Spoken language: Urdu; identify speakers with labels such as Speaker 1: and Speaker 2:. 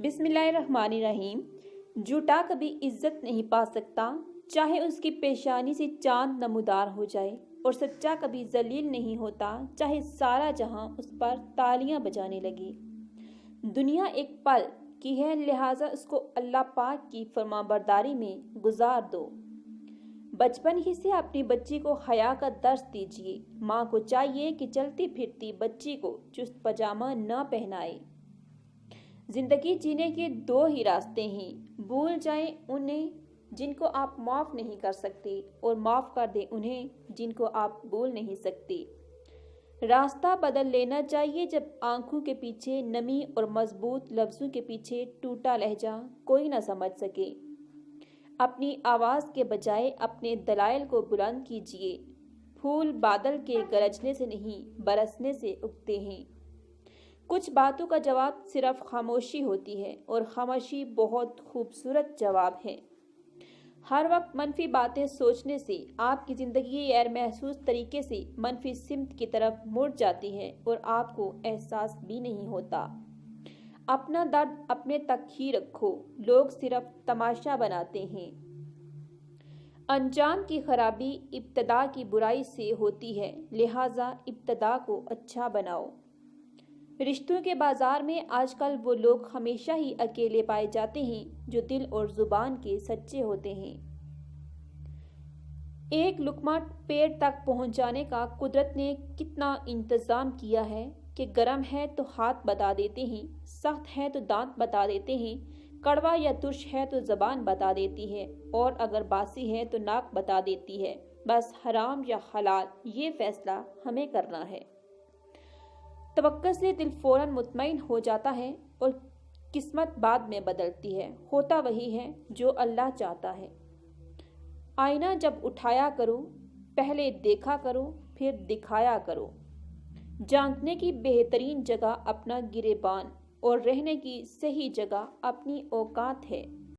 Speaker 1: بسم اللہ الرحمن الرحیم۔ جھوٹا کبھی عزت نہیں پا سکتا، چاہے اس کی پیشانی سے چاند نمودار ہو جائے، اور سچا کبھی ذلیل نہیں ہوتا، چاہے سارا جہاں اس پر تالیاں بجانے لگے۔ دنیا ایک پل کی ہے، لہٰذا اس کو اللہ پاک کی فرمانبرداری میں گزار دو۔ بچپن ہی سے اپنی بچی کو حیا کا درس دیجیے۔ ماں کو چاہیے کہ چلتی پھرتی بچی کو چست پاجامہ نہ پہنائے۔ زندگی جینے کے دو ہی راستے ہیں، بھول جائیں انہیں جن کو آپ معاف نہیں کر سکتے، اور معاف کر دیں انہیں جن کو آپ بھول نہیں سکتے۔ راستہ بدل لینا چاہیے جب آنکھوں کے پیچھے نمی اور مضبوط لفظوں کے پیچھے ٹوٹا لہجہ کوئی نہ سمجھ سکے۔ اپنی آواز کے بجائے اپنے دلائل کو بلند کیجیے۔ پھول بادل کے گرجنے سے نہیں، برسنے سے اگتے ہیں۔ کچھ باتوں کا جواب صرف خاموشی ہوتی ہے، اور خاموشی بہت خوبصورت جواب ہے۔ ہر وقت منفی باتیں سوچنے سے آپ کی زندگی غیر محسوس طریقے سے منفی سمت کی طرف مڑ جاتی ہے، اور آپ کو احساس بھی نہیں ہوتا۔ اپنا درد اپنے تک ہی رکھو، لوگ صرف تماشا بناتے ہیں۔ انجام کی خرابی ابتدا کی برائی سے ہوتی ہے، لہٰذا ابتدا کو اچھا بناؤ۔ رشتوں کے بازار میں آج کل وہ لوگ ہمیشہ ہی اکیلے پائے جاتے ہیں جو دل اور زبان کے سچے ہوتے ہیں۔ ایک لقمہ پیٹ تک پہنچانے کا قدرت نے کتنا انتظام کیا ہے کہ گرم ہے تو ہاتھ بتا دیتے ہیں، سخت ہے تو دانت بتا دیتے ہیں، کڑوا یا ترش ہے تو زبان بتا دیتی ہے، اور اگر باسی ہے تو ناک بتا دیتی ہے۔ بس حرام یا حلال یہ فیصلہ ہمیں کرنا ہے۔ توقع سے دل فوراً مطمئن ہو جاتا ہے، اور قسمت بعد میں بدلتی ہے۔ ہوتا وہی ہے جو اللہ چاہتا ہے۔ آئینہ جب اٹھایا کرو، پہلے دیکھا کرو، پھر دکھایا کرو۔ جھانکنے کی بہترین جگہ اپنا گریبان، اور رہنے کی صحیح جگہ اپنی اوقات ہے۔